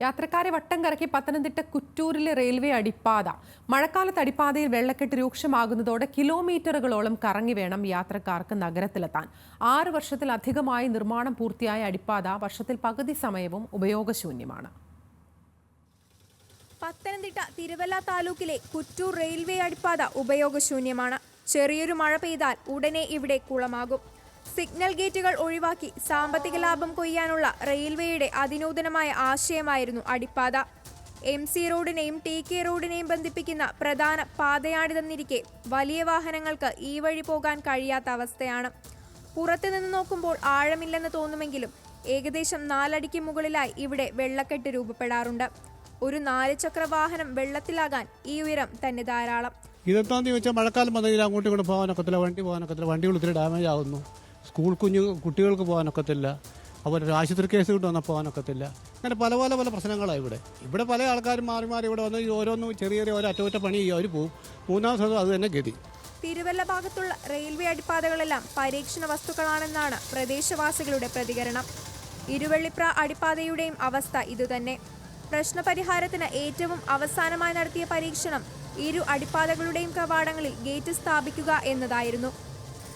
യാത്രക്കാരെ വട്ടം കറക്കി പത്തനംതിട്ട കുറ്റൂരിലെ റെയിൽവേ അടിപ്പാത. മഴക്കാലത്ത് അടിപ്പാതയിൽ വെള്ളക്കെട്ട് രൂക്ഷമാകുന്നതോടെ കിലോമീറ്ററുകളോളം കറങ്ങി വേണം യാത്രക്കാർക്ക് നഗരത്തിലെത്താൻ. 6 വർഷത്തിലധികമായി നിർമ്മാണം പൂർത്തിയായ അടിപ്പാത വർഷത്തിൽ പകുതി സമയവും ഉപയോഗശൂന്യമാണ്. പത്തനംതിട്ട തിരുവല്ല താലൂക്കിലെ കുറ്റൂർ റെയിൽവേ അടിപ്പാത ഉപയോഗശൂന്യമാണ്. ചെറിയൊരു മഴ പെയ്താൽ ഉടനെ ഇവിടെ കുളമാകും. സിഗ്നൽ ഗേറ്റുകൾ ഒഴിവാക്കി സാമ്പത്തിക ലാഭം കൊയ്യാനുള്ള റെയിൽവേയുടെ അതിനൂതനമായ ആശയമായിരുന്നു അടിപ്പാത. MC റോഡിനെയും TK റോഡിനെയും ബന്ധിപ്പിക്കുന്ന പ്രധാന പാതയാണിതെന്നിരിക്കെ വലിയ വാഹനങ്ങൾക്ക് ഈ വഴി പോകാൻ കഴിയാത്ത അവസ്ഥയാണ്. പുറത്തുനിന്ന് നോക്കുമ്പോൾ ആഴമില്ലെന്ന് തോന്നുമെങ്കിലും ഏകദേശം 4 അടിക്ക് മുകളിലായി ഇവിടെ വെള്ളക്കെട്ട് രൂപപ്പെടാറുണ്ട്. ഒരു 4 ചക്ര വാഹനം വെള്ളത്തിലാകാൻ ഈ ഉയരം തന്നെ ധാരാളം. ഇതെന്താണെന്ന് ചോദിച്ചാൽ മഴക്കാലം വന്നതിൽ അങ്ങോട്ടും ഇങ്ങോട്ട് പോകാനൊക്കത്തില്ല, വണ്ടി പോകാനൊക്കത്തില്ല, വണ്ടികൾ ഒത്തിരി ഡാമേജ് ആകുന്നു. സ്കൂൾ കുട്ടികൾക്ക് പോകാനൊക്കത്തില്ല, അതുപോലെ ആശുപത്രി കേസ് കൊണ്ട് വന്നാൽ പോകാനൊക്കത്തില്ല. അങ്ങനെ പല പല പല പ്രശ്നങ്ങളാണ് ഇവിടെ പല ആൾക്കാരും മാറി മാറി ഇവിടെ വന്ന് ഓരോന്നും ചെറിയ ഓരോ അറ്റകുറ്റ പണി ചെയ്യുക, അവർ പോവും. 3-ാം ദിവസം അത് തന്നെ ഗതി. തിരുവല്ല ഭാഗത്തുള്ള റെയിൽവേ അടിപ്പാതകളെല്ലാം പരീക്ഷണ വസ്തുക്കളാണെന്നാണ് പ്രദേശവാസികളുടെ പ്രതികരണം. ഇരുവള്ളിപ്ര അടിപ്പാതയുടെയും അവസ്ഥ ഇതുതന്നെ. പ്രശ്നപരിഹാരത്തിന് ഏറ്റവും അവസാനമായി നടത്തിയ പരീക്ഷണം ഇരു അടിപ്പാതകളുടെയും കവാടങ്ങളിൽ ഗേറ്റ് സ്ഥാപിക്കുക എന്നതായിരുന്നു.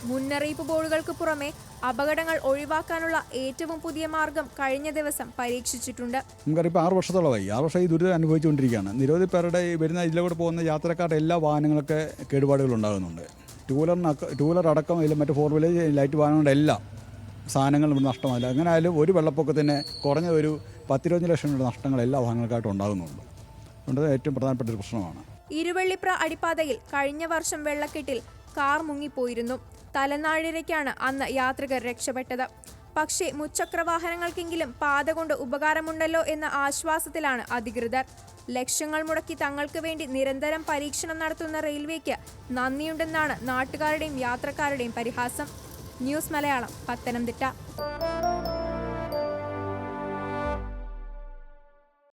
മുന്നറിയിപ്പ് ബോർഡുകൾക്ക് പുറമെ അപകടങ്ങൾ ഒഴിവാക്കാനുള്ള ഏറ്റവും പുതിയ മാർഗം കഴിഞ്ഞ ദിവസം പരീക്ഷിച്ചിട്ടുണ്ട്. നമുക്കറിയാം 6 വർഷത്തോളമായി 6 വർഷം ഈ ദുരിതം അനുഭവിച്ചുകൊണ്ടിരിക്കുകയാണ്. നിരവധി പേരുടെ വരുന്ന ഇതിലൂടെ പോകുന്ന യാത്രക്കാരുടെ എല്ലാ വാഹനങ്ങൾക്ക് കേടുപാടുകൾ ഉണ്ടാകുന്നുണ്ട്. ടൂ വീലർ അടക്കം ഇതിൽ മറ്റ് 4 വീലർ ലൈറ്റ് വാഹനങ്ങളുടെ എല്ലാ സാധനങ്ങളും നഷ്ടമായില്ല. അങ്ങനെ ആയാലും ഒരു വെള്ളപ്പൊക്കത്തിന് കുറഞ്ഞ ഒരു 10-25 ലക്ഷം രൂപ നഷ്ടങ്ങൾ എല്ലാ വാഹനങ്ങൾക്കായിട്ടും ഉണ്ടാകുന്നുണ്ട്. അതുകൊണ്ട് ഏറ്റവും പ്രധാനപ്പെട്ട ഒരു പ്രശ്നമാണ്. ഇരുവള്ളിപ്ര അടിപ്പാതയിൽ കഴിഞ്ഞ വർഷം വെള്ളക്കെട്ടിൽ കാർ മുങ്ങിപ്പോയിരുന്നു. തലനാഴിരയ്ക്കാണ് അന്ന് യാത്രികർ രക്ഷപ്പെട്ടത്. പക്ഷേ മുച്ചക്ര വാഹനങ്ങൾക്കെങ്കിലും പാത കൊണ്ട് ഉപകാരമുണ്ടല്ലോ എന്ന ആശ്വാസത്തിലാണ് അധികൃതർ. ലക്ഷങ്ങൾ മുടക്കി തങ്ങൾക്ക് വേണ്ടി നിരന്തരം പരീക്ഷണം നടത്തുന്ന റെയിൽവേക്ക് നന്ദിയുണ്ടെന്നാണ് നാട്ടുകാരുടെയും യാത്രക്കാരുടെയും പരിഹാസം. ന്യൂസ് മലയാളം, പത്തനംതിട്ട.